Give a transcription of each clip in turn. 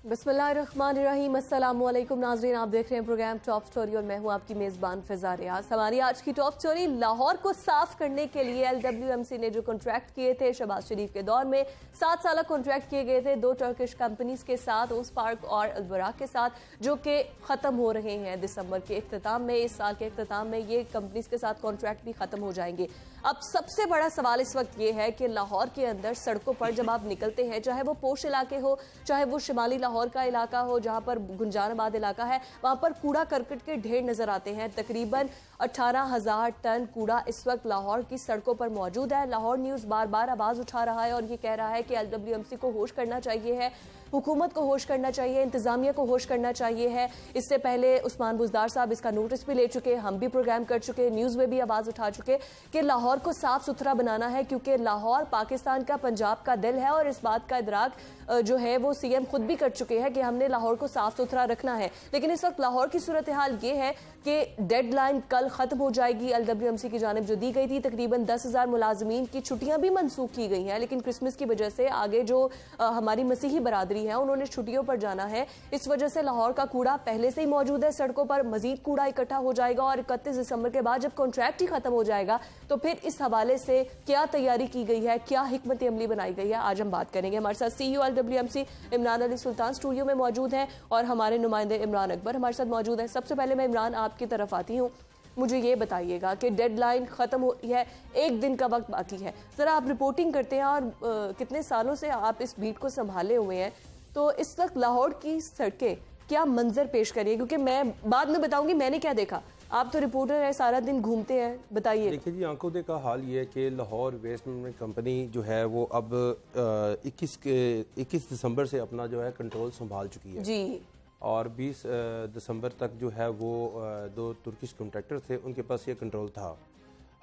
बिस्मिल्लाहिर्रहमानिर्रहीम। अस्सलाम वालेकुम नाज़रीन, आप देख रहे हैं प्रोग्राम टॉप स्टोरी और मैं हूं आपकी मेज़बान फ़िज़ा रियाज़। हमारी आज की टॉप स्टोरी, लाहौर को साफ करने के लिए LWMC ने जो कॉन्ट्रैक्ट किए थे शहबाज शरीफ के दौर में, 7 साल कॉन्ट्रैक्ट किए गए थे 2 टर्किश कंपनीज के साथ, उस पार्क और अलबराक के साथ, जो कि ख़त्म हो रहे हैं दिसंबर के इख्तिताम में। इस साल के इख्तिताम में ये कंपनीज के साथ कॉन्ट्रैक्ट भी ख़त्म हो जाएंगे। अब सबसे बड़ा सवाल इस वक्त ये है कि लाहौर के अंदर सड़कों पर जब आप निकलते हैं, चाहे वो पोश इलाके हो, चाहे वो शिमाली लाहौर का इलाका हो जहां पर गुंजानाबाद इलाका है, वहां पर कूड़ा करकट के ढेर नजर आते हैं। तकरीबन 18,000 टन कूड़ा इस वक्त लाहौर की सड़कों पर मौजूद है। लाहौर न्यूज़ बार बार आवाज़ उठा रहा है और ये कह रहा है कि LWMC को होश करना चाहिए है, हुकूमत को होश करना चाहिए, इंतजामिया को होश करना चाहिए है। इससे पहले उस्मान बुज़दार साहब इसका नोटिस भी ले चुके, हम भी प्रोग्राम कर चुके, न्यूज़ में भी आवाज़ उठा चुके कि लाहौर को साफ सुथरा बनाना है, क्योंकि लाहौर पाकिस्तान का, पंजाब का दिल है और इस बात का इदराक जो है वो CM खुद भी कर चुके हैं कि हमने लाहौर को साफ सुथरा रखना है। लेकिन इस वक्त लाहौर की सूरत हाल ये है कि डेडलाइन कल ख़त्म हो जाएगी। LWMC की जानिब जो दी गई थी, तकरीबन 10,000 मुलाजमीन की छुट्टियां भी मनसूख की गई हैं, लेकिन क्रिसमस की वजह से आगे जो हमारी मसीही बरादरी है उन्होंने छुट्टियों पर जाना है। इस वजह से लाहौर का कूड़ा पहले से ही मौजूद है सड़कों पर, मजीद कूड़ा इकट्ठा हो जाएगा और 31 दिसंबर के बाद जब कॉन्ट्रैक्ट ही खत्म हो जाएगा तो फिर इस हवाले से क्या तैयारी की गई है, क्या हिकमत अमली बनाई गई है, आज हम बात करेंगे। हमारे साथ CEO LWMC इमरान अली सुल्तान स्टूडियो में मौजूद हैं और हमारे नुमाइंदे इमरान अकबर हमारे साथ मौजूद है। सबसे पहले मैं इमरान आपकी तरफ आती हूँ, मुझे ये बताइएगा कि डेडलाइन ख़त्म हो रही है, एक दिन का वक्त बाकी है। ज़रा आप रिपोर्टिंग करते हैं और कितने सालों से आप इस बीट को संभाले हुए हैं, तो इस वक्त लाहौर की सड़कें क्या मंजर पेश करिए, क्योंकि मैं बाद में बताऊंगी मैंने क्या देखा, आप तो रिपोर्टर है, सारा दिन घूमते हैं, बताइए। देखिए जी, आंखों देखा हाल ये है कि लाहौर वेस्ट मैनेजमेंट कंपनी जो है वो अब 21 दिसंबर से अपना जो है कंट्रोल संभाल चुकी है जी, और 20 दिसंबर तक जो है वो 2 तुर्किश कॉन्ट्रैक्टर थे, उनके पास ये कंट्रोल था।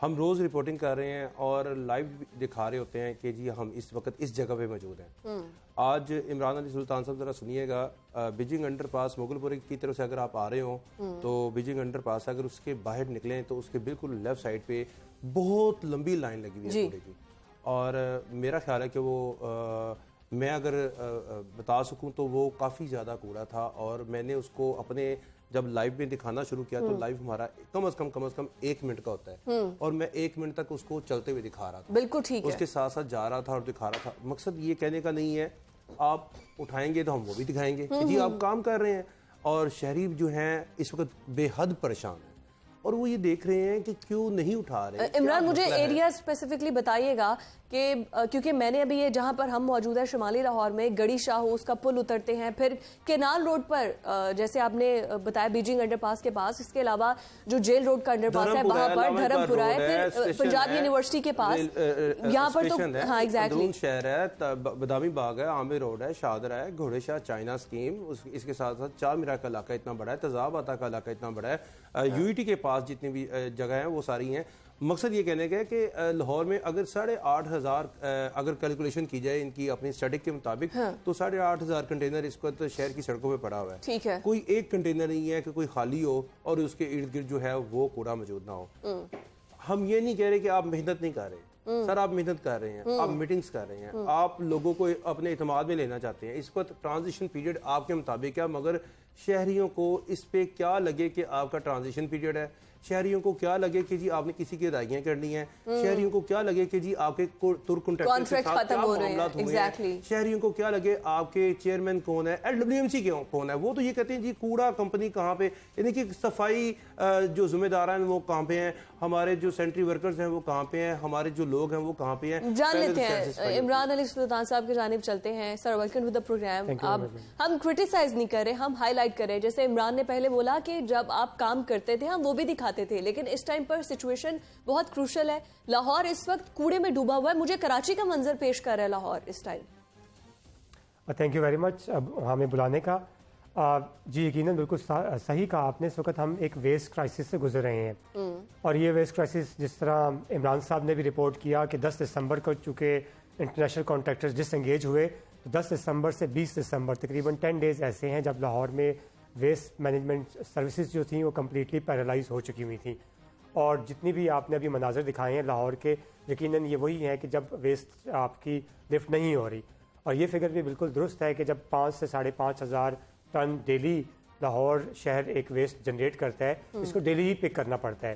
हम रोज़ रिपोर्टिंग कर रहे हैं और लाइव दिखा रहे होते हैं कि जी हम इस वक्त इस जगह पे मौजूद हैं। आज इमरान अली सुल्तान साहब ज़रा सुनिएगा, बीजिंग अंडरपास मोगलपुरी की तरफ से अगर आप आ रहे हो तो बीजिंग अंडरपास अगर उसके बाहर निकलें तो उसके बिल्कुल लेफ्ट साइड पे बहुत लंबी लाइन लगी हुई है कूड़े की, और मेरा ख्याल है कि वो मैं अगर बता सकूं तो वो काफ़ी ज़्यादा कूड़ा था, और मैंने उसको अपने जब लाइव में दिखाना शुरू किया तो लाइव हमारा कम से कम 1 मिनट का होता है, और मैं 1 मिनट तक उसको चलते हुए दिखा रहा था, बिल्कुल ठीक है, उसके साथ साथ जा रहा था और दिखा रहा था। मकसद ये कहने का नहीं है आप उठाएंगे तो हम वो भी दिखाएंगे कि जी आप काम कर रहे हैं, और शहरी जो हैं इस वक्त बेहद परेशान हैं और वो ये देख रहे हैं कि क्यों नहीं उठा रहे। इमरान मुझे एरिया स्पेसिफिकली बताइएगा कि क्योंकि मैंने अभी ये जहाँ पर हम मौजूद है शिमाली लाहौर में गड़ी शाह उसका पुल उतरते हैं, फिर केनाल रोड पर जैसे आपने बताया बीजिंग अंडरपास के पास, इसके अलावा जो जेल रोड का अंडरपास है वहाँ पर धर्मपुरा है, फिर पंजाब यूनिवर्सिटी के पास यहाँ पर तो हाँ एग्जैक्टली शहर है, बदामी बाग है, आमिर रोड है, शादरा है, घोड़े शाह चाइना स्कीम, इसके साथ साथ चार मीरा का इलाका इतना बड़ा है, तजाब आता का इलाका इतना बड़ा है, UET के पास जितनी भी जगह हैं वो सारी हैं। मकसद ये कहने का है कि लाहौर में अगर 8,500 अगर कैलकुलेशन की जाए इनकी अपनी स्टैटिक के मुताबिक, तो 8,500 कंटेनर इस वक्त शहर की सड़कों पे पड़ा हुआ है। ठीक है, कोई एक कंटेनर नहीं है कि कोई खाली हो और उसके इर्द गिर्द जो है वो कूड़ा मौजूद ना हो। हम ये नहीं कह रहे कि आप मेहनत नहीं कर रहे, सर आप मेहनत कर रहे हैं, आप मीटिंग्स कर रहे हैं, आप लोगों को अपने इत्मीनान में लेना चाहते हैं। इस वक्त ट्रांजिशन पीरियड आपके मुताबिक है, मगर शहरियों को इस पे क्या लगे कि आपका ट्रांजिशन पीरियड है, शहरियों को क्या लगे कि जी आपने किसी की अदाइयां करनी है, शहरियों को क्या लगे कि जी आपके तुर्क कॉन्ट्रैक्टर के साथ क्या मामला हुए हैं, शहरियों को क्या लगे आपके चेयरमैन कौन है, LWMC कौन है। वो तो ये कहते हैं जी कूड़ा कंपनी कहाँ पे, यानी कि सफाई जो जिम्मेदार हैं वो कहाँ पे हैं, हमारे जो सेंट्री वर्कर्स हैं वो कहाँ पे हैं, हमारे जो लोग हैं वो कहाँ पे हैं। जान लेते हैं इमरान अली सुल्तान साहब की जानिब चलते हैं। Sir welcome to the programme. अब हम क्रिटिसाइज नहीं कर रहे, हम हाईलाइट कर रहे हैं। जैसे इमरान ने पहले बोला कि जब आप काम करते थे हम वो भी दिखाते थे, लेकिन इस टाइम पर सिचुएशन बहुत क्रूशल है। लाहौर इस वक्त कूड़े में डूबा हुआ है, मुझे कराची का मंजर पेश कर रहा है लाहौर इस time. Thank you very much अब हमें बुलाने का। जी यकीनन बिल्कुल सही कहा आपने। इस वक्त हम एक वेस्ट क्राइसिस से गुजर रहे हैं, और ये वेस्ट क्राइसिस जिस तरह इमरान साहब ने भी रिपोर्ट किया कि 10 दिसंबर को चूँकि इंटरनेशनल कॉन्ट्रैक्टर्स डिसएंगेज हुए, तो 10 दिसंबर से 20 दिसंबर तकरीबन 10 डेज़ ऐसे हैं जब लाहौर में वेस्ट मैनेजमेंट सर्विसेज जो थी वो कम्प्लीटली पैरालाइज हो चुकी हुई थी। और जितनी भी आपने अभी मनाजर दिखाए हैं लाहौर के, यकीनन ये वही है कि जब वेस्ट आपकी लिफ्ट नहीं हो रही, اور یہ فگر بھی بالکل درست ہے کہ جب 5 سے 5,500 ٹن ڈیلی لاہور شہر ایک ویسٹ جنریٹ کرتا ہے، اس کو ڈیلی ہی پک کرنا پڑتا ہے،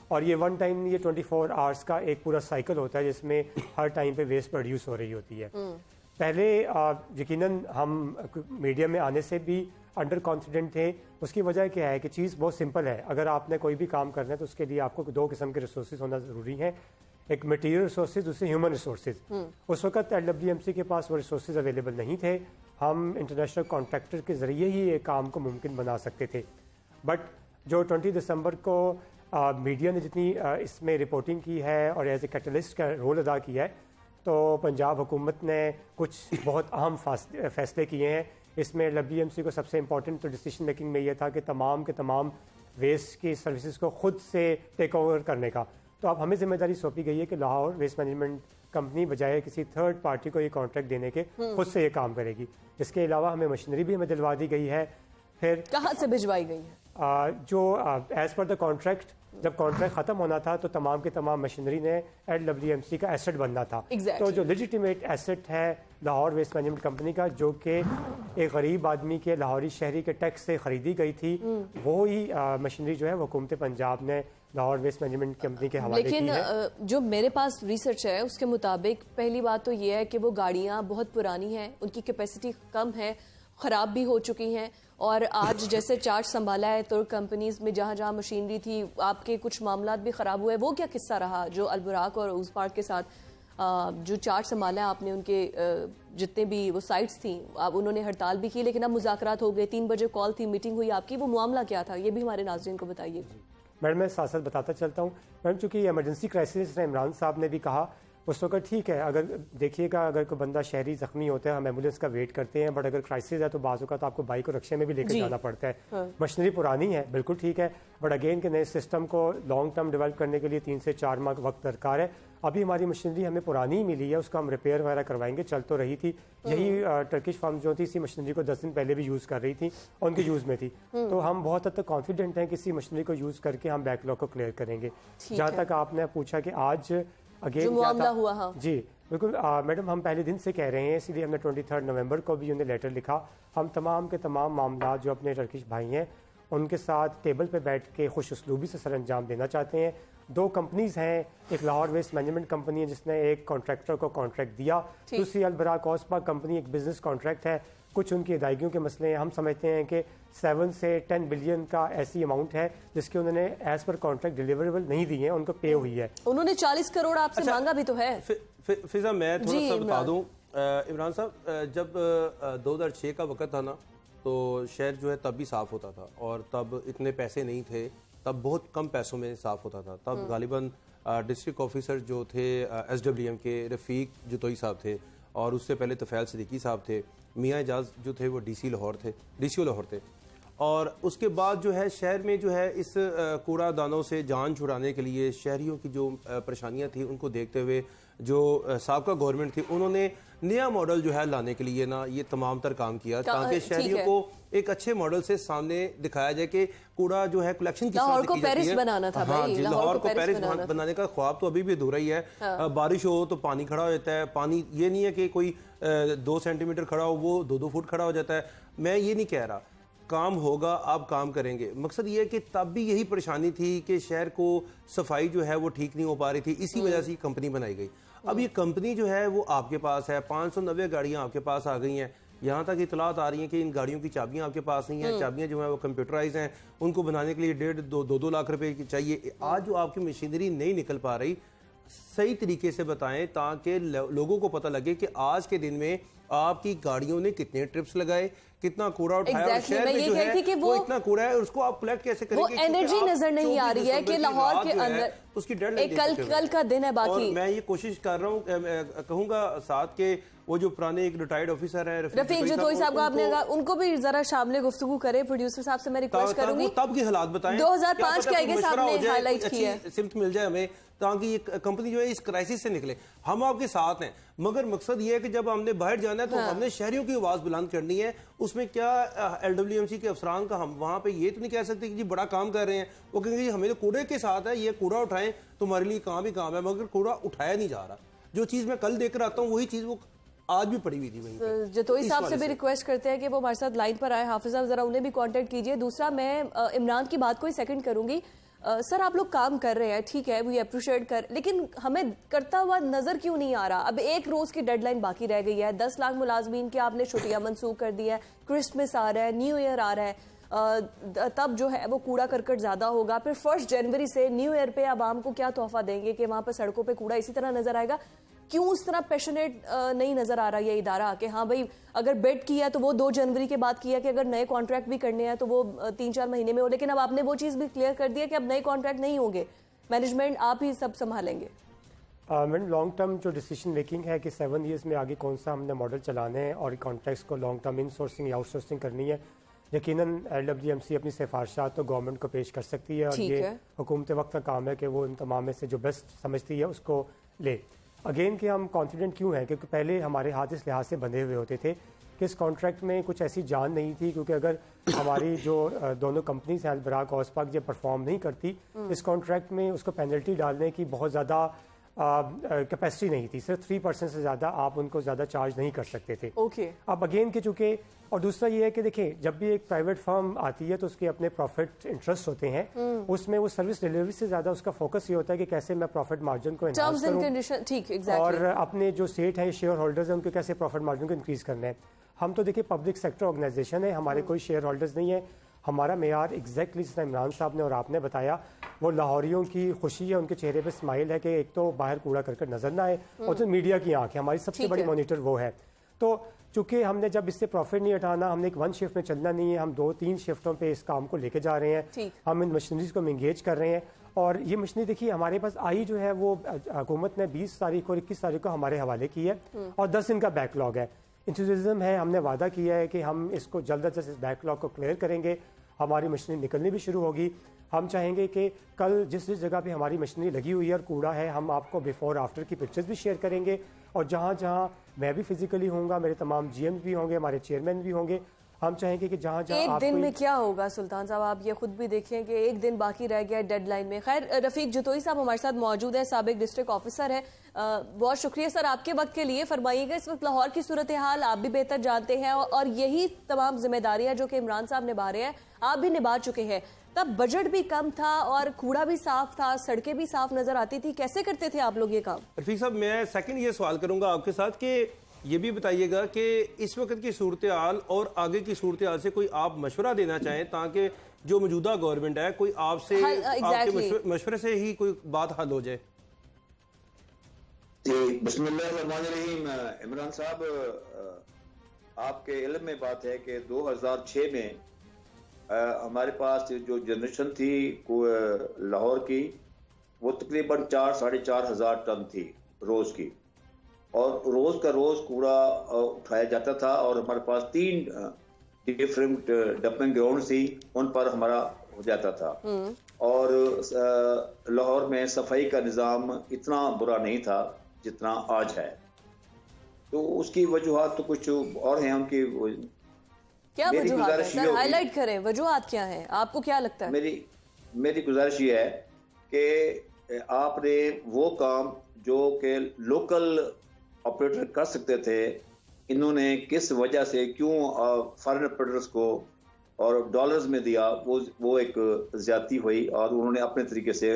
اور یہ ون ٹائم یہ 24 آورس کا ایک پورا سائیکل ہوتا ہے جس میں ہر ٹائم پہ ویسٹ پروڈیوس ہو رہی ہوتی ہے۔ پہلے یقیناً ہم میڈیا میں آنے سے بھی انڈر کانفیڈنٹ تھے۔ اس کی وجہ کیا ہے کہ چیز بہت سمپل ہے، اگر آپ نے کوئی بھی کام کرنا ہے تو اس کے لیے آپ کو 2 قسم کے ریسورسز ہونا ضروری ہیں، ایک مٹیریل ریسورسز، دوسرے ہیومن ریسورسز۔ اس وقت LWMC کے پاس وہ ریسورسز اویلیبل نہیں تھے، ہم انٹرنیشنل کانٹریکٹر کے ذریعے ہی یہ کام کو ممکن بنا سکتے تھے، بٹ جو 20 دسمبر کو میڈیا نے جتنی اس میں رپورٹنگ کی ہے اور ایز اے کیٹلسٹ کا رول ادا کیا ہے، تو پنجاب حکومت نے کچھ بہت اہم فیصلے کیے ہیں۔ اس میں LWMC کو سب سے امپورٹنٹ تو ڈیسیشن میکنگ میں یہ تھا کہ تمام کے تمام ویسٹ کی سروسز کو خود سے ٹیک اوور کرنے کا، تو اب ہمیں ذمہ داری سونپی گئی ہے کہ لاہور ویسٹ مینجمنٹ کمپنی بجائے کسی تھرڈ پارٹی کو یہ کانٹریکٹ دینے کے خود سے یہ کام کرے گی۔ اس کے علاوہ ہمیں مشینری بھی ہمیں دلوا دی گئی ہے۔ پھر کہاں سے بھجوائی گئی ہے؟ جو ایز پر دا کانٹریکٹ، جب کانٹریکٹ ختم ہونا تھا تو تمام کے تمام مشینری نے LWMC کا ایسٹ بننا تھا، تو جو لیجیٹیمیٹ ایسٹ ہے لاہور ویسٹ مینجمنٹ کمپنی کا، جو کہ ایک غریب آدمی کے لاہوری شہری کے ٹیکس سے خریدی گئی تھی، وہی مشینری جو ہے وہ حکومت پنجاب نے لاہور ویسٹ مینجمنٹ کمپنی کے حوالے کی ہے۔ لیکن جو میرے پاس ریسرچ ہے اس کے مطابق پہلی بات تو یہ ہے کہ وہ گاڑیاں بہت پرانی ہیں، ان کی کیپیسٹی کم ہے، خراب بھی ہو چکی ہیں، اور آج جیسے چارج سنبھالا ہے تو کمپنیز میں جہاں جہاں مشینری تھی آپ کے کچھ معاملات بھی خراب ہوئے، وہ کیا قصہ رہا جو البراق اور اوز پارک کے ساتھ جو چارج سنبھالا ہے آپ نے، ان کے جتنے بھی وہ سائٹس تھیں اب انہوں نے ہڑتال بھی کی، لیکن اب مذاکرات ہو گئے، 3 بجے کال تھی، میٹنگ ہوئی آپ کی، وہ معاملہ کیا تھا یہ بھی ہمارے ناظرین کو بتائیے۔ میڈم میں ساتھ ساتھ بتاتا چلتا ہوں میڈم، چونکہ یہ ایمرجنسی کرائسس نے عمران صاحب نے بھی کہا اس وقت، ٹھیک ہے اگر دیکھیے گا اگر کوئی بندہ شہری زخمی ہوتا ہے ہم ایمبولینس کا ویٹ کرتے ہیں، بٹ اگر کرائسس ہے تو بعض اوقات آپ کو بائک اور رکشے میں بھی لے کے جانا پڑتا ہے۔ مشینری پرانی ہے بالکل ٹھیک ہے، بٹ اگین کہ نئے سسٹم کو لانگ ٹرم ڈیولپ کرنے کے لیے 3 سے 4 ماہ وقت درکار ہے۔ ابھی ہماری مشینری ہمیں پرانی ہی ملی ہے، اس کا ہم ریپیئر وغیرہ کروائیں گے، چل تو رہی تھی، یہی ٹرکش فارم جو تھی اسی مشینری کو 10 دن پہلے بھی یوز کر رہی تھی، ان کے یوز میں تھی، تو ہم بہت حد تک کانفیڈنٹ ہیں کہ اسی مشینری کو یوز کر کے ہم بیک لاگ کو کلیئر کریں گے۔ جہاں تک آپ نے پوچھا کہ آج اگین کیا تھا، جی بالکل میڈم، ہم پہلے دن سے کہہ رہے ہیں، اسی لیے ہم نے 23 نومبر کو بھی انہیں لیٹر لکھا، ہم تمام کے تمام معاملات جو اپنے ٹرکش بھائی ہیں ان کے ساتھ ٹیبل پہ بیٹھ کے خوش اسلوبی سے سر انجام دینا چاہتے ہیں۔ 2 کمپنیز ہیں، ایک لاہور ویسٹ مینجمنٹ کمپنی ہے جس نے ایک کانٹریکٹر کو کانٹریکٹ دیا، دوسری البراق اوسپا کمپنی ایک بزنس کانٹریکٹ ہے، کچھ ان کی ادائیگیوں کے مسئلے ہیں، ہم سمجھتے ہیں کہ 7 سے 10 بلین کا ایسی اماؤنٹ ہے جس کے انہوں نے ایز پر کانٹریکٹ ڈیلیوریبل نہیں دیے ہیں، ان کو پے ہوئی ہے۔ انہوں نے 40 کروڑ آپ سے مانگا بھی تو ہے۔ فضا میں تھوڑا سا بتا دوں، عمران صاحب جب 2006 کا وقت تھا نا تو شہر جو ہے تب بھی صاف ہوتا تھا، اور تب اتنے پیسے نہیں تھے، تب بہت کم پیسوں میں صاف ہوتا تھا، تب غالباً ڈسٹرکٹ آفیسر جو تھے SWM کے رفیق جتوئی صاحب تھے، اور اس سے پہلے طفیل صدیقی صاحب تھے، میاں اعجاز جو تھے وہ DC لاہور تھے، اور اس کے بعد جو ہے شہر میں جو ہے اس کوڑا دانوں سے جان چھڑانے کے لیے شہریوں کی جو پریشانیاں تھیں ان کو دیکھتے ہوئے جو سابقہ گورنمنٹ تھی انہوں نے نیا ماڈل جو ہے لانے کے لیے نا یہ تمام تر کام کیا تاکہ شہریوں کو ایک اچھے ماڈل سے سامنے دکھایا جائے کہ کوڑا جو ہے کلیکشن کی لاہور کو پیرس بنانا تھا بھائی، لاہور کو پیرس بنانے کا خواب تو ابھی بھی ادھورا ہی ہے۔ بارش ہو تو پانی کھڑا ہو جاتا ہے، پانی یہ نہیں ہے کہ کوئی 2 سینٹی میٹر کھڑا ہو، وہ 2 فٹ کھڑا ہو جاتا ہے۔ میں یہ نہیں کہہ رہا کام ہوگا، آپ کام کریں گے، مقصد یہ ہے کہ تب بھی یہی پریشانی تھی کہ شہر کو صفائی جو ہے وہ ٹھیک نہیں ہو پا رہی تھی، اسی وجہ سے یہ کمپنی بنائی گئی۔ اب یہ کمپنی جو ہے وہ آپ کے پاس ہے، 590 گاڑیاں آپ کے پاس آ گئی ہیں، یہاں تک اطلاعات آ رہی ہیں کہ ان گاڑیوں کی چابیاں آپ کے پاس نہیں ہیں، چابیاں جو ہیں وہ کمپیوٹرائز ہیں، ان کو بنانے کے لیے 1.5-2 لاکھ روپے کی چاہیے۔ آج جو آپ کی مشینری نہیں نکل پا رہی، صحیح طریقے سے بتائیں تاکہ لوگوں کو پتہ لگے کہ آج کے دن میں آپ کی گاڑیوں نے کتنے ٹرپس لگائے، کتنا کوڑا اٹھایا، اور شہر میں جو ہے وہ اتنا کوڑا ہے، اس کو آپ کلیکٹ کیسے کریں گے؟ وہ انرجی نظر نہیں آ رہی ہے کہ لاہور کے اندر اس کی ڈیڈ لائن کل کا دن ہے باقی۔ اور میں یہ کوشش کر رہا ہوں، کہوں گا ساتھ کے وہ جو پرانے ایک ریٹائرڈ آفیسر ہیں رفیق جتوئی صاحب کا، آپ نے ان کو بھی ذرا شامل گفتگو کرے، پروڈیوسر صاحب سے میں ریکویسٹ کروں گی تب کی حالات بتائیں، 2005 کے آئیگے صاحب نے ہائی لائٹ کی ہے، سمت مل جائے ہمیں تاکہ یہ کمپنی جو ہے اس کرائسس سے نکلے۔ ہم آپ کے ساتھ ہیں، مگر مقصد یہ ہے کہ جب ہم نے باہر جانا ہے تو ہم نے شہریوں کی آواز بلند کرنی ہے۔ اس میں کیا LWMC کے افسران کا ہم وہاں پہ یہ تو نہیں کہہ سکتے کہ جی بڑا کام کر رہے ہیں، وہ کہیں گے ہمیں تو کوڑے کے ساتھ ہے، یہ کوڑا اٹھائیں، تمہارے لیے کام ہی کام ہے، مگر کوڑا اٹھایا نہیں جا رہا۔ جو چیز میں کل دیکھ کر آتا ہوں وہی چیز وہ आज भी पड़ी हुई थी वहीं पे। जतोई साहब से भी रिक्वेस्ट करते हैं कि वो हमारे साथ लाइन पर आए। हाफिज साहब जरा उन्हें भी कांटेक्ट कीजिए। दूसरा, मैं इमरान की बात को ही सेकंड करूंगी। सर, आप लोग काम कर रहे हैं, ठीक है, वी अप्रिशिएट कर, लेकिन हमें करता हुआ नजर क्यों नहीं आ रहा? अब एक रोज की डेडलाइन बाकी रह गई है, 10 लाख मुलाजमीन की आपने छुट्टियां मंसूख कर दी है, क्रिसमस आ रहा है, न्यू ईयर आ रहा है, तब जो है वो कूड़ा करकट ज्यादा होगा। फिर 1 जनवरी से न्यू ईयर पे आवाम को क्या तोहफा देंगे कि वहां पर सड़कों पे कूड़ा इसी तरह नजर आएगा? क्यों उस तरह पैशनेट नहीं नजर आ रहा ये इदारा कि हाँ भाई अगर बेड किया तो वो 2 जनवरी के बाद किया कि अगर नए कॉन्ट्रैक्ट भी करने हैं तो वो 3-4 महीने में हो, लेकिन अब आपने वो चीज़ भी क्लियर कर दिया कि अब नए कॉन्ट्रैक्ट नहीं होंगे, मैनेजमेंट आप ही सब संभालेंगे। मैडम, लॉन्ग टर्म जो डिसीजन मेकिंग है कि 7 ईयर्स में आगे कौन सा हमने मॉडल चलाने हैं और कॉन्ट्रैक्ट्स को लॉन्ग टर्म इन सोर्सिंग या आउट सोर्सिंग करनी है, यकीनन LWMC अपनी सिफारिशात तो गवर्नमेंट को पेश कर सकती है और ये हुकूमत वक्त का काम है कि वो इन तमाम में से जो बेस्ट समझती है उसको ले। अगेन कि हम कॉन्फिडेंट क्यों हैं, क्योंकि पहले हमारे हाथ इस लिहाज से बंधे हुए होते थे कि इस कॉन्ट्रैक्ट में कुछ ऐसी जान नहीं थी, क्योंकि अगर हमारी जो दोनों कंपनीज हैं अल्बराक और ऑस्पाक ये परफॉर्म नहीं करती, इस कॉन्ट्रैक्ट में उसको पेनल्टी डालने की बहुत ज़्यादा कैपेसिटी नहीं थी। सिर्फ 3% से ज़्यादा आप उनको ज़्यादा चार्ज नहीं कर सकते थे। अब अगेन के चूँकि, और दूसरा ये है कि देखिए जब भी एक प्राइवेट फर्म आती है तो उसके अपने प्रॉफिट इंटरेस्ट होते हैं, उसमें वो सर्विस डिलीवरी से ज़्यादा उसका फोकस ये होता है कि कैसे मैं प्रॉफिट मार्जिन को एनहांस करूं और अपने जो स्टेट है शेयर होल्डर्स हैं उनके कैसे प्रॉफिट मार्जिन को इंक्रीज़ करना है। हम तो देखिए पब्लिक सेक्टर ऑर्गेनाइजेशन है, हमारे कोई शेयर होल्डर्स नहीं है। हमारा मेयार एग्जैक्टली जिस इमरान साहब ने और आपने बताया वो लाहौरियों की खुशी है, उनके चेहरे पे स्माइल है कि एक तो बाहर कूड़ा करकट नजर ना आए और तो मीडिया की आंख है, हमारी सबसे बड़ी मॉनिटर वो है। तो चूंकि हमने जब इससे प्रॉफिट नहीं हटाना, हमने एक 1 शिफ्ट में चलना नहीं है, हम 2-3 शिफ्टों पे इस काम को लेके जा रहे हैं, हम इन मशीनरीज को इंगेज कर रहे हैं। और ये मशीनरी देखिए हमारे पास आई जो है वो हुकूमत ने 20 तारीख और 21 तारीख को हमारे हवाले की है और 10 दिन का बैकलॉग है। इंथुसियाज्म है, हमने वादा किया है कि हम इसको जल्द अज जल्द इस बैकलॉग को क्लियर करेंगे, हमारी मशीनरी निकलनी भी शुरू होगी। हम चाहेंगे कि कल जिस जिस जगह पे हमारी मशीनरी लगी हुई है और कूड़ा है, हम आपको बिफोर आफ्टर की पिक्चर्स भी शेयर करेंगे और जहाँ जहाँ मैं भी फिजिकली होऊंगा, मेरे तमाम GM भी होंगे, हमारे चेयरमैन भी होंगे, हम चाहेंगे कि जहाँ जहाँ एक दिन में क्या होगा सुल्तान साहब, आप ये खुद भी देखें कि एक दिन बाकी रह गया डेडलाइन में। खैर, रफीक जतोई साहब हमारे साथ मौजूद है, साबिक डिस्ट्रिक्ट ऑफिसर है। बहुत शुक्रिया सर आपके वक्त के लिए। फरमाइएगा, इस वक्त लाहौर की सूरत हाल आप भी बेहतर जानते हैं और यही तमाम जिम्मेदारियां जो कि इमरान साहब निभा रहे हैं आप भी निभा चुके हैं। तब बजट भी कम था और कूड़ा भी साफ था, सड़कें भी साफ नजर आती थी, कैसे करते थे आप लोग ये काम? रफीक साहब, मैं सेकंड ये सवाल करूंगा आपके साथ कि ये भी बताइएगा कि इस वक्त की सूरत हाल और आगे की सूरत हाल से कोई आप मशवरा देना चाहें ताकि जो मौजूदा गवर्नमेंट है कोई आपसे आपके मशवरे से ही कोई बात हल हो जाए। जी, बिस्मिल्लाहिर्रहमानिर्रहीम। इमरान साहब, आपके इल्म में बात है कि 2006 में हमारे पास जो जनरेशन थी लाहौर की वो तकरीबन 4-4.5 हज़ार टन थी रोज की, और रोज का रोज कूड़ा उठाया जाता था और हमारे पास 3 डिफरेंट डंपिंग ग्राउंड थी, उन पर हमारा हो जाता था। और लाहौर में सफाई का निज़ाम इतना बुरा नहीं था जितना आज है। तो उसकी वजूहात तो कुछ और हैं उनकी। क्या वजूहात है सर, हाईलाइट करें, वजूहात क्या है, आपको क्या लगता है? मेरी गुजारिश ये है कि आपने वो काम जो कि लोकल ऑपरेटर कर सकते थे, इन्होंने किस वजह से क्यों फॉरेन ऑपरेटर्स को और डॉलर्स में दिया, वो एक ज्यादती हुई और उन्होंने अपने तरीके से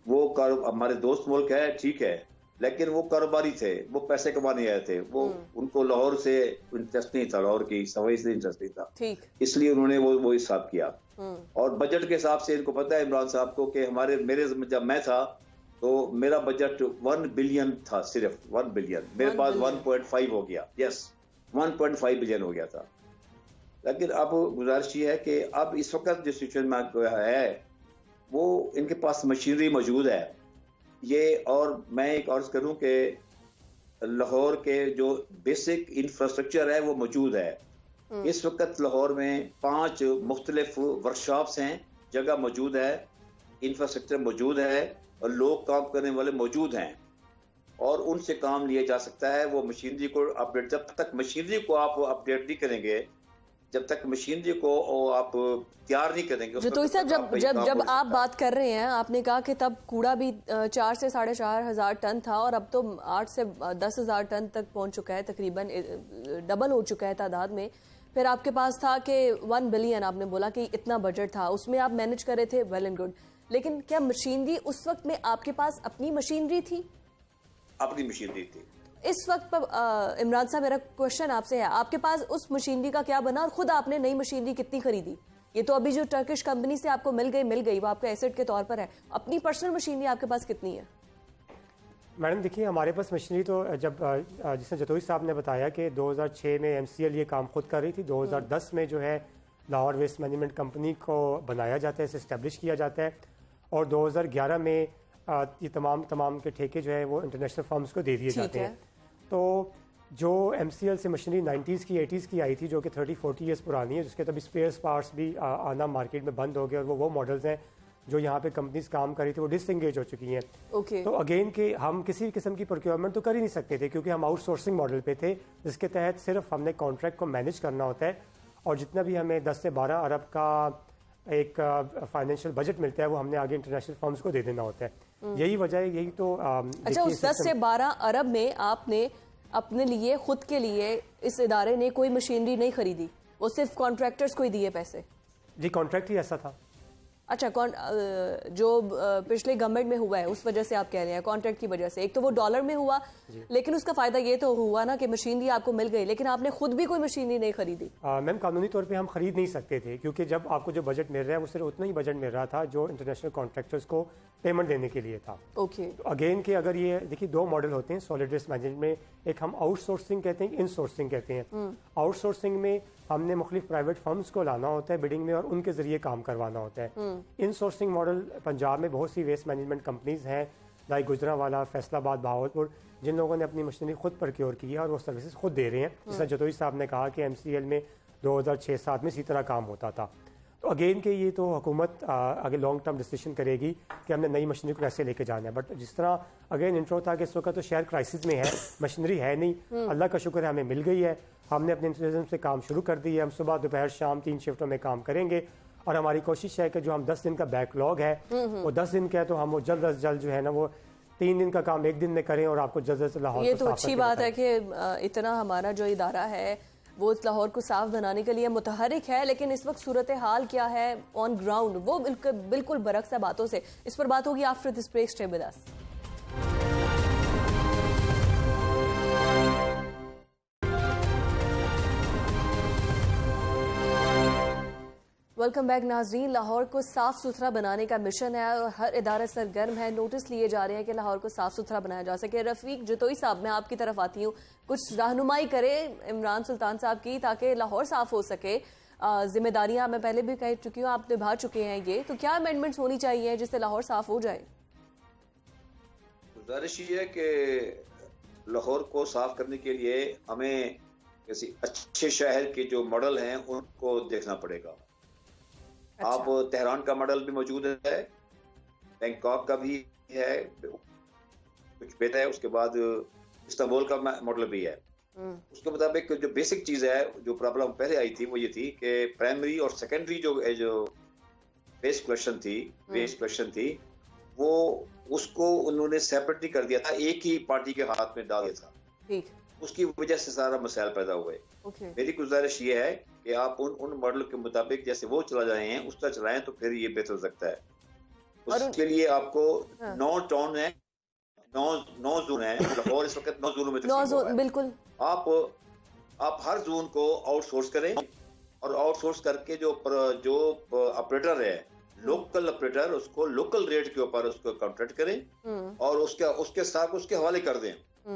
वो हमारे दोस्त मुल्क है ठीक है, लेकिन वो कारोबारी थे, वो पैसे कमाने आए थे, वो उनको लाहौर से इंटरेस्ट नहीं था, लाहौर की सफाई से इंटरेस्ट नहीं था, इसलिए उन्होंने वो हिसाब किया। और बजट के हिसाब से इनको पता है इमरान साहब को कि मेरे जब मैं था तो मेरा बजट 1 बिलियन था, सिर्फ 1 बिलियन, मेरे पास 1.5 हो गया, यस 1.5 बिलियन हो गया था। लेकिन अब गुजारिश ये है कि अब इस वक्त जो सिचुएशन में है वो इनके पास मशीनरी मौजूद है ये, और मैं एक अर्ज करूं कि लाहौर के जो बेसिक इंफ्रास्ट्रक्चर है वो मौजूद है। इस वक्त लाहौर में 5 मुख्तलिफ वर्कशॉप्स हैं, जगह मौजूद है, इंफ्रास्ट्रक्चर मौजूद है और लोग काम करने वाले मौजूद हैं और उनसे काम लिया जा सकता है। वो मशीनरी को अपडेट, जब तक मशीनरी को आप अपडेट नहीं करेंगे, جب تک مشینری کو آپ تیار نہیں کریں گے. جتوئی صاحب جب آپ بات کر رہے ہیں آپ نے کہا کہ تب کوڑا بھی 4 سے 4.5 ہزار ٹن تھا اور اب تو 8 سے 10 ہزار ٹن تک پہنچ چکا ہے, تقریباً ڈبل ہو چکا ہے تعداد میں. پھر آپ کے پاس تھا کہ 1 بلین, آپ نے بولا کہ اتنا بجٹ تھا, اس میں آپ مینج کر رہے تھے, ویل اینڈ گڈ. لیکن کیا مشینری اس وقت میں آپ کے پاس اپنی مشینری تھی؟ اپنی مشینری تھی. اس وقت پر عمران صاحب میرا کوشچن آپ سے ہے, آپ کے پاس اس مشینری کا کیا بنا اور خود آپ نے نئی مشینری کتنی خریدی؟ یہ تو ابھی جو ٹرکش کمپنی سے آپ کو مل گئی وہ آپ کا ایسٹ کے طور پر ہے, اپنی پرسنل مشینری آپ کے پاس کتنی ہے؟ میڈم دیکھیے ہمارے پاس مشینری تو جب جس نے جتوئی صاحب نے بتایا کہ 2006 میں MCL یہ کام خود کر رہی تھی, 2010 میں جو ہے لاہور ویسٹ مینجمنٹ کمپنی کو بنایا جاتا ہے, اسے اسٹیبلش کیا جاتا ہے, اور 2011 میں یہ تمام کے ٹھیکے جو ہے وہ انٹرنیشنل فرمز کو دے دیے جاتے ہیں. تو جو MCL سے مشینری 90s کی 80s کی آئی تھی جو کہ 30-40 ایئرس پرانی ہے, جس کے تب اسپیئرس پارٹس بھی آنا مارکیٹ میں بند ہو گئے, اور وہ ماڈلز ہیں جو یہاں پہ کمپنیز کام کر رہی تھی وہ ڈس انگیج ہو چکی ہیں. تو اگین کہ ہم کسی قسم کی پروکیورمنٹ تو کر ہی نہیں سکتے تھے کیونکہ ہم آؤٹ سورسنگ ماڈل پہ تھے, جس کے تحت صرف ہم نے کانٹریکٹ کو مینیج کرنا ہوتا ہے, اور جتنا بھی ہمیں 10 سے 12 ارب کا ایک فائنینشیل بجٹ ملتا ہے وہ ہم نے آگے انٹرنیشنل فرمز کو دے دینا ہوتا ہے. یہی وجہ ہے, یہی تو اچھا اس 10 سے 12 ارب میں آپ نے اپنے لیے خود کے لیے اس ادارے نے کوئی مشینری نہیں خریدی, وہ صرف کانٹریکٹرز کو ہی دیے پیسے؟ جی کانٹریکٹ ہی ایسا تھا. اچھا جو پچھلے گورنمنٹ میں ہوا ہے اس وجہ سے آپ کہہ رہے ہیں کانٹریکٹ کی وجہ سے, ایک تو وہ ڈالر میں ہوا لیکن اس کا فائدہ یہ تو ہوا نا کہ مشینری آپ کو مل گئی, لیکن آپ نے خود بھی کوئی مشینری نہیں خریدی. میم قانونی طور پہ ہم خرید نہیں سکتے تھے کیونکہ جب آپ کو جو بجٹ مل رہا ہے وہ صرف اتنا ہی بجٹ مل رہا تھا جو انٹرنیشنل کانٹریکٹرز کو پیمنٹ دینے کے لیے تھا. اوکے اگین کہ اگر یہ دیکھیے 2 ماڈل ہوتے ہیں سالڈ ویسٹ مینجمنٹ میں, ایک ہم آؤٹ سورسنگ کہتے ہیں, ان سورسنگ کہتے ہیں. آؤٹ سورسنگ میں ہم نے مختلف پرائیویٹ فرمز کو لانا ہوتا ہے بڈنگ میں اور ان کے ذریعے کام کروانا ہوتا ہے. ان سورسنگ ماڈل پنجاب میں بہت سی ویسٹ مینجمنٹ کمپنیز ہیں لائک گجرانوالا, فیصل آباد, بہاولپور, جن لوگوں نے اپنی مشینری خود پرکیور کی ہے اور وہ سروسز خود دے رہے ہیں. جس طرح جتوئی صاحب نے کہا کہ MCL میں 2006-7 میں اسی طرح کام ہوتا تھا. تو اگین کہ یہ تو حکومت آگے لانگ ٹرم ڈسیشن کرے گی کہ ہم نے نئی مشینری کو کیسے لے کے جانا ہے. بٹ جس طرح اگین انٹرو تھا کہ اس وقت تو شہر کرائسس میں ہے, مشینری ہے نہیں, اللہ کا شکر ہے ہمیں مل گئی ہے, ہم نے اپنے انتظام سے کام شروع کر دی ہے. ہم صبح دوپہر شام 3 شفٹوں میں کام کریں گے, اور ہماری کوشش ہے کہ جو ہم 10 دن کا بیک لاگ ہے وہ 10 دن کا ہے تو ہم وہ جلد از جلد جو ہے نا وہ 3 دن کا کام 1 دن میں کریں اور آپ کو جلد از جلد لاہور. یہ تو اچھی بات ہے کہ اتنا ہمارا جو ادارہ ہے وہ لاہور کو صاف بنانے کے لیے متحرک ہے, لیکن اس وقت صورتحال کیا ہے آن گراؤنڈ وہ بالکل برعکس ہے باتوں سے. اس پر بات ہوگی after this break, stay with us. Welcome back ناظرین. لاہور کو صاف ستھرا بنانے کا مشن ہے اور ہر ادارہ سرگرم ہے, نوٹس لیے جا رہے ہیں کہ لاہور کو صاف ستھرا بنایا جا سکے. رفیق جتوئی صاحب میں آپ کی طرف آتی ہوں, کچھ رہنمائی کرے عمران سلطان صاحب کی تاکہ لاہور صاف ہو سکے. ذمہ داریاں میں پہلے بھی کہہ چکی ہوں, آپ نبھا چکے ہیں یہ, تو کیا امینڈمنٹس ہونی چاہیے جس سے لاہور صاف ہو جائے؟ گزارش یہ ہے کہ لاہور کو صاف کرنے کے لیے ہمیں کسی اچھے شہر کے جو ماڈل ہیں ان کو دیکھنا پڑے گا. آپ تہران کا ماڈل بھی موجود ہے, بینکاک کا بھی ہے, کچھ بہتر ہے, اس کے بعد استنبول کا ماڈل بھی ہے. اس کے مطابق جو بیسک چیز ہے, جو پرابلم پہلے آئی تھی وہ یہ تھی کہ پرائمری اور سیکنڈری جو ویسٹ کویشچن تھی وہ اس کو انہوں نے سیپریٹ نہیں کر دیا تھا, ایک ہی پارٹی کے ہاتھ میں ڈال دیا تھا. اس کی وجہ سے سارا مسائل پیدا ہوئے. میری گزارش یہ ہے کہ آپ ان ماڈل کے مطابق جیسے وہ چلا جائے ہیں اس طرح چلائیں تو پھر یہ بہتر ہو سکتا ہے. اس کے لیے آپ کو 9 ٹاؤن ہیں, 9 زون ہیں, اور اس وقت 9 زونوں میں تقسیم ہوا ہے. بالکل آپ ہر زون کو آؤٹ سورس کریں, اور آؤٹ سورس کر کے جو آپریٹر ہے, لوکل آپریٹر, اس کو لوکل ریٹ کے اوپر اس کو کانٹریکٹ کریں اور اس کے ساتھ اس کے حوالے کر دیں.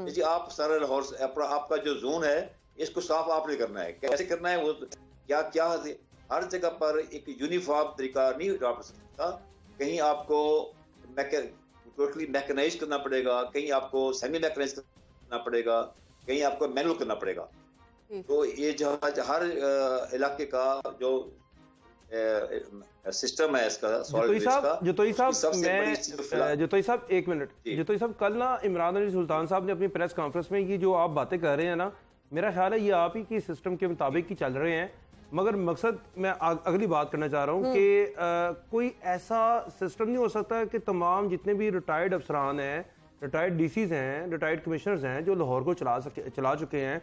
جی آپ سارا لاہور آپ کا جو زون ہے اس کو صاف آپ نے کرنا ہے. کیسے کرنا ہے وہ کیا ہر جگہ پر ایک یونیفارم طریقہ نہیں اڈاپٹ سکتا. کہیں آپ کو ٹوٹلی میکنائز کرنا پڑے گا, کہیں آپ کو سیمی میکنائز کرنا پڑے گا, کہیں آپ کو مینول کرنا پڑے گا. تو یہ ہر علاقے کا جو سسٹم ہے اس کا. جتوئی صاحب ایک منٹ. جتوئی صاحب کل نا عمران علی سلطان صاحب نے اپنی پریس کانفرنس میں یہ جو آپ باتیں کر رہے ہیں نا, میرا خیال ہے یہ آپ ہی کی سسٹم کے مطابق ہی چل رہے ہیں. مگر مقصد میں اگلی بات کرنا چاہ رہا ہوں کہ کوئی ایسا سسٹم نہیں ہو سکتا کہ تمام جتنے بھی ریٹائرڈ افسران ہیں، ریٹائرڈ ڈی سیز ہیں، ریٹائرڈ کمشنرز ہیں جو لاہور کو چلا چکے ہیں،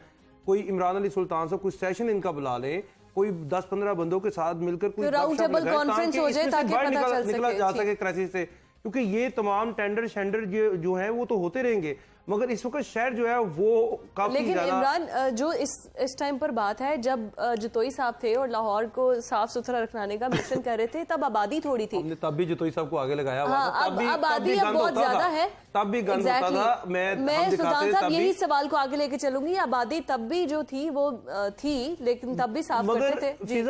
کوئی عمران علی سلطان صاحب کوئی سیشن ان کا بلا لیں، کوئی 10-15 بندوں کے ساتھ مل کر کوئی راؤنڈ ٹیبل کانفرنس ہو جائے تاکہ پتہ چل نکلا جا سکے کرائسس سے، کیونکہ یہ تمام ٹینڈر شینڈر جو ہیں وہ تو ہوتے رہیں گے، مگر اس وقت شہر جو ہے وہ کافی لیکن عمران جو اس ٹائم پر بات ہے جب جتوئی صاحب تھے اور لاہور کو صاف ستھرا رکھنے کا مشن کر رہے تھے تب آبادی تھوڑی تھی، ہم نے تب بھی جتوئی صاحب کو آگے لگایا ہوا تھا، اب آبادی اب بہت زیادہ ہے، تب بھی گند ہوتا تھا۔ میں سلطان صاحب یہی سوال کو آگے لے کے چلوں گی، آبادی تب بھی جو تھی وہ تھی لیکن تب بھی صاف کرتے تھے،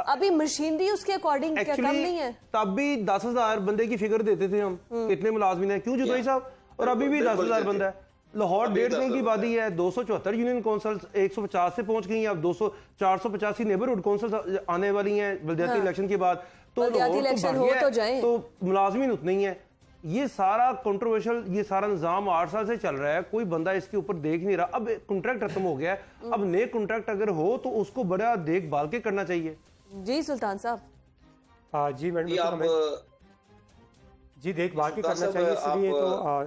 ابھی مشینری اس کے اکارڈنگ کیا کم نہیں ہے؟ تب بھی 10,000 بندے کی فگر دیتے تھے ہم کتنے ملازمین ہیں، کیوں جتوئی صاحب، اور ابھی بھی 10,000 بندہ ہے۔ لاہور 1.5 کروڑ کی آبادی ہے، 274 یونین کونسلز 150 سے پہنچ گئی ہیں، اب 485 نیبرہڈ کونسلز آنے والی ہیں بلدیاتی الیکشن کے بعد، تو تو ملازمین اتنے ہی ہیں۔ یہ سارا کنٹروورشل، یہ سارا نظام 8 سال سے چل رہا ہے، کوئی بندہ اس کے اوپر دیکھ نہیں رہا، اب کنٹریکٹ ختم ہو گیا ہے، اب نئے کنٹریکٹ اگر ہو تو اس کو بڑا دیکھ بھال کے کرنا چاہیے۔ جی سلطان صاحب۔ جی میڈم، جی دیکھ بھال کے کرنا چاہیے، اس لیے تو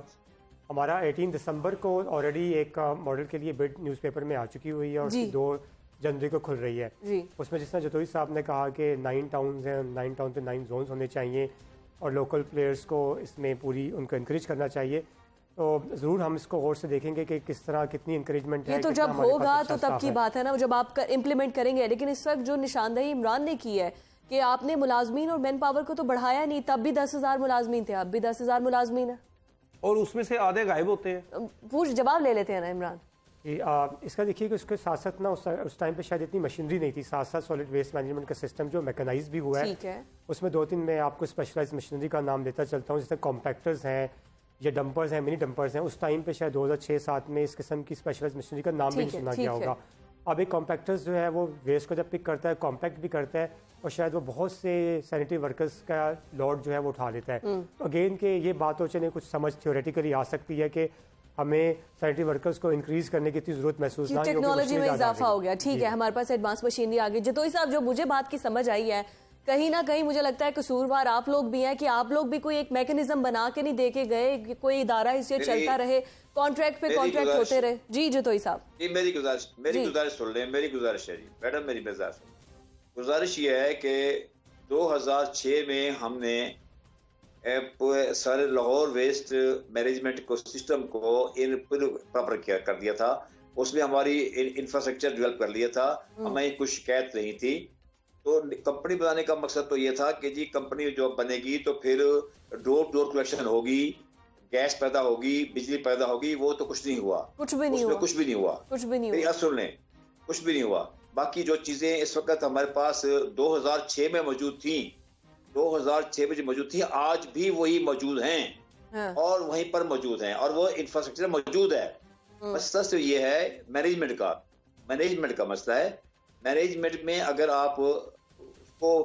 ہمارا 18 دسمبر کو آلریڈی ایک ماڈل کے لیے بڈ نیوز پیپر میں آ چکی ہوئی ہے اور 2 جنوری کو کھل رہی ہے۔ اس میں جس طرح جتوئی صاحب نے کہا کہ 9 ٹاؤنز ہیں، 9 ٹاؤن پہ 9 زونز ہونے چاہیے اور لوکل پلیئرز کو اس میں پوری ان کو انکریج کرنا چاہیے، تو ضرور ہم اس کو غور سے دیکھیں گے کہ کس طرح کتنی انکریجمنٹ ہے۔ یہ تو جب ہوگا تو تب کی بات ہے نا، جب آپ امپلیمنٹ کریں گے، لیکن اس وقت جو نشاندہی عمران نے کی ہے کہ آپ نے ملازمین اور مین پاور کو تو بڑھایا نہیں، تب بھی 10,000 ملازمین تھے، اب بھی 10,000 ملازمین ہیں اور اس میں سے آدھے غائب ہوتے ہیں۔ پوچھ جواب لے لیتے ہیں نا عمران جی۔ اس کا دیکھیے کہ اس کے ساتھ ساتھ نا اس ٹائم پہ شاید اتنی مشینری نہیں تھی، ساتھ ساتھ سالڈ ویسٹ مینجمنٹ کا سسٹم جو میکنائز بھی ہوا ہے، اس میں 2-3 میں آپ کو اسپیشلائز مشینری کا نام دیتا چلتا ہوں، جیسے کمپیکٹرز ہیں یا ڈمپرز ہیں، منی ڈمپرز ہیں۔ اس ٹائم پہ شاید 2006-07 میں اس قسم کی اسپیشلائز مشینری کا نام بھی نہیں سنا گیا ہوگا۔ اب ایک کمپیکٹرز جو ہے وہ ویسٹ کو جب پک کرتا ہے کمپیکٹ بھی کرتا ہے اور شاید وہ بہت سے سینیٹری ورکرز کا لوڈ جو ہے وہ اٹھا لیتا ہے۔ اگین کہ یہ بات ہو چلے کچھ سمجھ تھیوریٹیکلی آ سکتی ہے کہ ہمیں سینیٹری ورکرز کو انکریز کرنے کی اتنی ضرورت محسوس نہ ہو، ٹیکنالوجی میں اضافہ ہو گیا، ٹھیک ہے، ہمارے پاس ایڈوانس مشینری آ گئی۔ جتوئی صاحب جو مجھے بات کی سمجھ آئی ہے، کہیں نہ کہیں مجھے لگتا ہے قصوروار آپ لوگ بھی ہیں کہ آپ لوگ بھی کوئی ایک میکنزم بنا کے نہیں دے کے گئے کہ کوئی ادارہ اس سے چلتا رہے، کانٹریکٹ پہ کانٹریکٹ ہوتے رہے۔ جی جتوئی صاحب۔ جی میری گزارش سن لیں، میری گزارش ہے جی میڈم، میری گزارش یہ ہے کہ 2006 میں ہم نے سارے لاہور ویسٹ مینجمنٹ کو سسٹم کو پراپر کر دیا تھا، اس میں ہماری انفراسٹرکچر ڈیولپ کر لیا تھا، ہمیں کوئی شکایت نہیں تھی۔ تو کمپنی بنانے کا مقصد تو یہ تھا کہ جی کمپنی جو بنے گی تو پھر ڈور ٹو ڈور کلیکشن ہوگی، گیس پیدا ہوگی، بجلی پیدا ہوگی، وہ تو کچھ نہیں ہوا، کچھ بھی نہیں ہوا، سن لیں، کچھ بھی نہیں ہوا۔ باقی جو چیزیں اس وقت ہمارے پاس 2006 میں موجود تھیں، 2006 میں جو موجود تھیں آج بھی وہی موجود ہیں اور وہیں پر موجود ہیں اور وہ انفراسٹرکچر موجود ہے۔ مسئلہ تو یہ ہے مینجمنٹ کا مسئلہ ہے۔ مینجمنٹ میں اگر آپ کو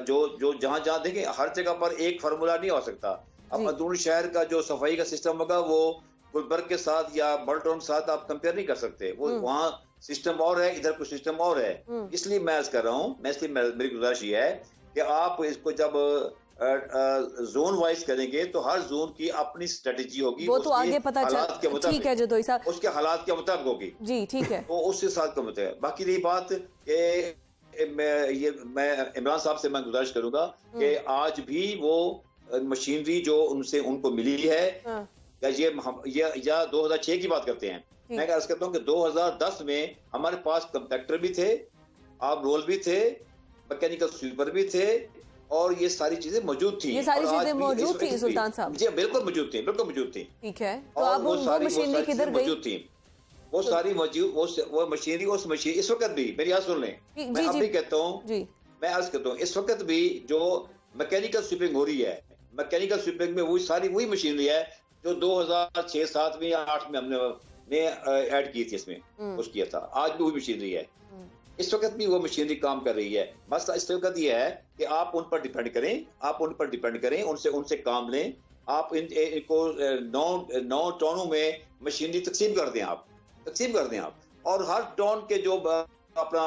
جو جہاں دیکھیں ہر جگہ پر ایک فارمولا نہیں ہو سکتا۔ اب اندرون شہر کا جو صفائی کا سسٹم ہوگا وہ گلبرگ کے ساتھ یا بلٹون کے ساتھ آپ کمپیئر نہیں کر سکتے، وہ وہاں سسٹم اور ہے، ادھر کوئی سسٹم اور ہے۔ اس لیے میں عرض کر رہا ہوں، میری گزارش یہ ہے کہ آپ اس کو جب زون وائز کریں گے تو ہر زون کی اپنی اسٹریٹجی ہوگی، وہ تو آگے پتہ چل، ٹھیک ہے جتوئی صاحب، اس کے حالات کے مطابق ہوگی۔ جی ٹھیک ہے، وہ اس کے ساتھ کا مطابق۔ باقی رہی بات کہ میں عمران صاحب سے میں گزارش کروں گا کہ آج بھی وہ مشینری جو ان کو ملی ہے، یا 2006 کی بات کرتے ہیں، میں عرض کرتا ہوں کہ 2010 میں ہمارے پاس کمپیکٹر بھی تھے، آپ رول بھی تھے، میکینیکل سویپر بھی تھے اور یہ ساری چیزیں موجود تھیں۔ یہ ساری چیزیں موجود تھیں سلطان صاحب؟ جی بالکل موجود تھیں، ٹھیک ہے، تو اب وہ مشینری کدھر گئی؟ وہ ساری وہ مشینری اس وقت بھی، میری بات سن لیں، میں اب بھی کہتا ہوں، میں عرض کرتا ہوں اس وقت بھی جو میکینیکل سویپنگ ہو رہی ہے، میکینیکل سویپنگ میں وہی مشینری ہے جو 2006-07 میں یا 2008 میں ہم نے ایڈ کی تھی، اس میں کچھ کیا تھا، آج بھی وہی مشینری ہے، اس وقت بھی وہ مشینری کام کر رہی ہے۔ مسئلہ اس وقت یہ ہے کہ آپ ان پر ڈیپینڈ کریں، ان سے کام لیں، آپ ان کو 9 ٹونوں میں مشینری تقسیم کر دیں آپ، اور ہر ٹون کے جو अपना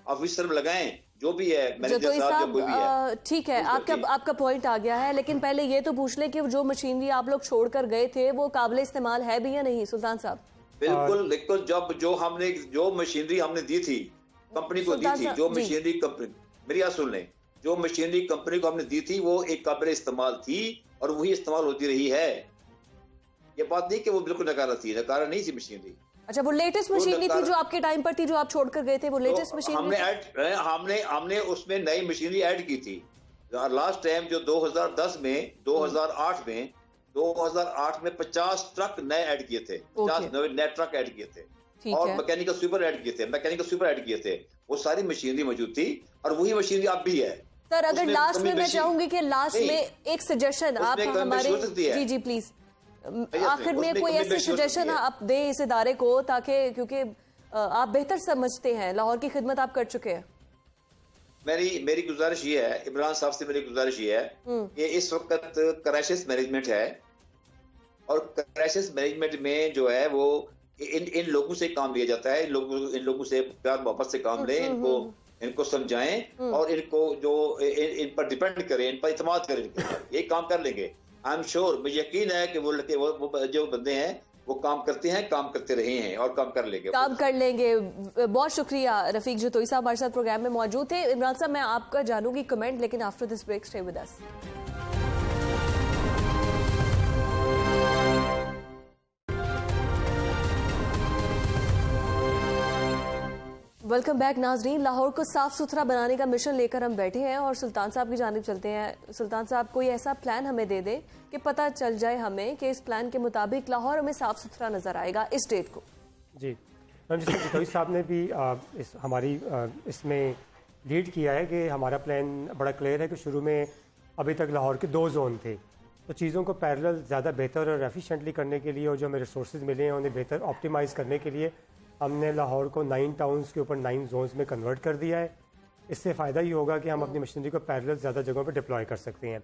ऑफिसर लगाएं, जो भी है मैनेजर जतोई साहब या कोई भी है। साहब ठीक है, आपका पॉइंट आ गया है, लेकिन पहले ये तो पूछ लें कि जो मशीनरी आप लोग छोड़कर गए थे वो काबिल इस्तेमाल है भी या नहीं सुल्तान साहब? बिल्कुल, देखो जो मशीनरी हमने दी थी कंपनी को दी थी, जो मशीनरी कंपनी, मेरी बात सुन लें, जो मशीनरी कंपनी को हमने दी थी वो एक काबिल इस्तेमाल थी और वही इस्तेमाल होती रही है। ये बात नहीं कि वो बिल्कुल नकारा नहीं थी मशीनरी। अच्छा, वो लेटेस्ट मशीनरी थी जो आपके टाइम पर थी, जो आप छोड़कर गए थे, वो लेटेस्ट मशीनरी हमने उसमें नई मशीनरी ऐड की थी लास्ट टाइम, जो 2010 में 2008 में 50 ट्रक नए ऐड किए थे, 50 नए ट्रक ऐड किए थे और मैकेनिकल स्वीपर ऐड किए थे, वो सारी मशीनरी मौजूद थी और वही मशीनरी अब भी है। सर, अगर लास्ट में मैं चाहूंगी कि लास्ट में एक सजेशन आप हमारे जी प्लीज आखिर में कोई ऐसी सजेशन आप दे इस इदारे को, ताकि क्योंकि आप बेहतर समझते हैं, लाहौर की खिदमत आप कर चुके हैं। मेरी गुजारिश ये है, इमरान साहब से मेरी गुजारिश ये है कि इस वक्त क्राइसिस मैनेजमेंट है और क्राइसिस मैनेजमेंट में जो है वो इन लोगों से काम लिया जाता है, इन लोगों से प्यार मोहब्बत से काम लें, इनको समझाएं और इनको जो इन पर डिपेंड करें, इन पर इत्मीनान करें, ये काम कर लेंगे। आई एम श्योर, मुझे यकीन है कि वो जो बंदे हैं वो काम करते हैं, काम करते रहे हैं और काम कर लेंगे। बहुत शुक्रिया रफीक जतोई साहब हमारे साथ प्रोग्राम में मौजूद थे। इमरान साहब, मैं आपका जानूंगी कमेंट, लेकिन after this break stay with us. Welcome back नाजरीन। लाहौर को साफ सुथरा बनाने का मिशन लेकर हम बैठे हैं और सुल्तान साहब की जानिब चलते हैं। सुल्तान साहब, कोई ऐसा प्लान हमें दे दे कि पता चल जाए हमें कि इस प्लान के मुताबिक लाहौर हमें साफ सुथरा नजर आएगा इस डेट को। जी मैम, जिस जतोई साहब ने भी इसमें लीड किया है कि हमारा प्लान बड़ा क्लियर है कि शुरू में अभी तक लाहौर के 2 जोन थे, तो चीज़ों को पैरेलल ज़्यादा बेहतर और एफिशिएंटली करने के लिए और जो हमें रिसोर्सेज मिले हैं उन्हें बेहतर ऑप्टिमाइज़ करने के लिए हमने लाहौर को 9 टाउन्स के ऊपर 9 जोन्स में कन्वर्ट कर दिया है। इससे फ़ायदा ये होगा कि हम अपनी मशीनरी को पैरेलल ज़्यादा जगहों पर डिप्लॉय कर सकते हैं।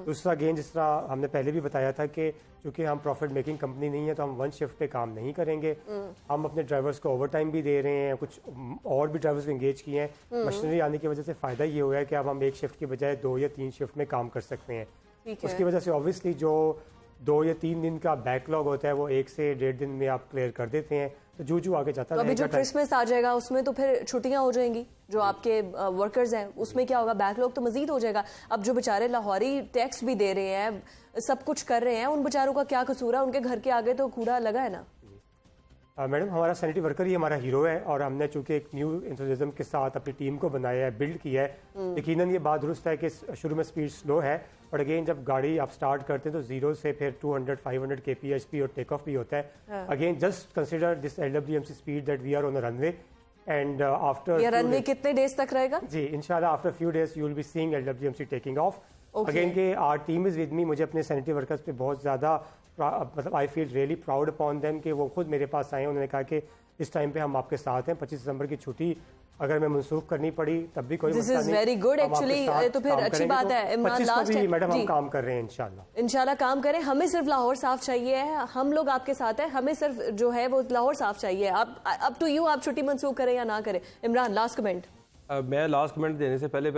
दूसरा गेन, जिस तरह हमने पहले भी बताया था कि चूँकि हम प्रॉफिट मेकिंग कंपनी नहीं है तो हम 1 शिफ्ट पे काम नहीं करेंगे। हम अपने ड्राइवर्स को ओवर टाइम भी दे रहे हैं, कुछ और भी ड्राइवर्स को इंगेज किए हैं। मशीनरी आने की वजह से फ़ायदा ये हुआ है कि अब हम 1 शिफ्ट की बजाय 2 या 3 शिफ्ट में काम कर सकते हैं। उसकी वजह से ऑब्वियसली जो 2 या 3 दिन का बैकलॉग होता है वो 1 से 1.5 दिन में आप क्लियर कर देते हैं, तो जू आगे जाता है। अभी जो क्रिसमस आ जाएगा उसमें तो फिर छुट्टियां हो जाएंगी, जो आपके वर्कर्स हैं उसमें क्या होगा, बैकलॉग तो मजीद हो जाएगा। अब जो बेचारे लाहौरी टैक्स भी दे रहे हैं, सब कुछ कर रहे हैं, उन बेचारों का क्या कसूर है? उनके घर के आगे तो कूड़ा लगा है ना। मैडम, हमारा सैनिटरी वर्कर ही हमारा हीरो है और हमने चूंकि एक न्यू एंथुसियाज्म के साथ अपनी टीम को बनाया है, बिल्ड किया है। यकीनन ये बात दुरुस्त है कि शुरू में स्पीड स्लो है, बट अगेन जब गाड़ी आप स्टार्ट करते हैं तो 0 से फिर 200 500 kph और टेक ऑफ भी होता है। Again just consider this LWMC speed that we are on a runway and after ये रनवे कितने डेज तक रहेगा? जी इंशाल्लाह after few days you will be seeing LWMC taking off again. के our team is with me, मुझे अपने sanitary workers पे बहुत ज़्यादा मतलब I feel really proud upon them कि वो खुद मेरे पास आए, उन्होंने कहा कि इस टाइम पे हम आपके साथ हैं। 25 दिसंबर की छुट्टी अगर मैं मनसूख करनी पड़ी तब भी कोई मसला नहीं। वेरी गुड एक्चुअली, तो फिर अच्छी बात है। इमरान, लास्ट है मैडम, हम काम कर रहे हैं इंशाल्लाह काम करें। हमें सिर्फ लाहौर साफ चाहिए है, हम लोग आपके साथ हैं, हमें सिर्फ जो है वो लाहौर साफ चाहिए। अब टू यू, आप छुट्टी मनसूख करें या ना करें। Imran, last comment. मैं लास्ट कमेंट देने से पहले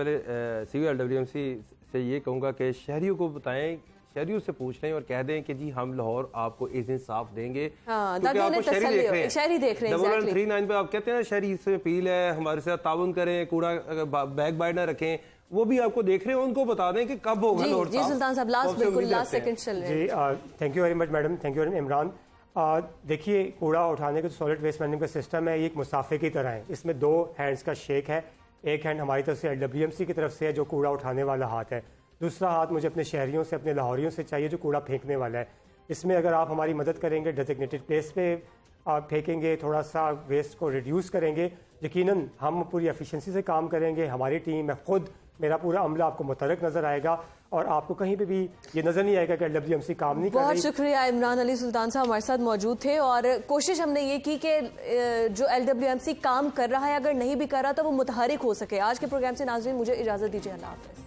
सीओ LWMC से ये कहूँगा कि शहरियों को बताएं, शहरियों से पूछ लें और कह दें कि जी हम लाहौर आपको इस दिन साफ देंगे। क्योंकि आपको शहरी देख रहे हैं 1139 पे आप कहते हैं ना शहरी से अपील है हमारे साथ ताउन करें, कूड़ा बैग बाइट ना रखें, वो भी आपको देख रहे हैं, उनको बता दें कि कब होगा लाहौर साफ। जी सुल्तान साहब, लास्ट सेकंड चल रहे हैं। जी thank you very much madam, thank you Imran. देखिए, कूड़ा उठाने का जो सॉलिड वेस्ट मैनेजमेंट का सिस्टम है ये एक मुसाफे की तरह है। इसमें 2 हैंड्स का शेक है। एक हैंड हमारी तरफ से LWMC की तरफ से है जो कूड़ा उठाने वाला हाथ है, दूसरा हाथ मुझे अपने शहरियों से, अपने लाहौरियों से चाहिए जो कूड़ा फेंकने वाला है। इसमें अगर आप हमारी मदद करेंगे, डेजिग्नेटेड प्लेस पे आप फेंकेंगे, थोड़ा सा वेस्ट को रिड्यूस करेंगे, यकीनन हम पूरी एफिशिएंसी से काम करेंगे। हमारी टीम, मैं खुद, मेरा पूरा अमला आपको मुतरक नजर आएगा और आपको कहीं पे भी ये नजर नहीं आएगा कि LWMC काम नहीं कर रही। बहुत शुक्रिया। इमरान अली सुल्तान साहब हमारे साथ मौजूद थे और कोशिश हमने ये की कि जो LWMC काम कर रहा है अगर नहीं भी कर रहा तो वो मुतहरिक हो सके। आज के प्रोग्राम से नाज़रीन मुझे इजाजत दीजिए। अल्लाह हाफ़िज़।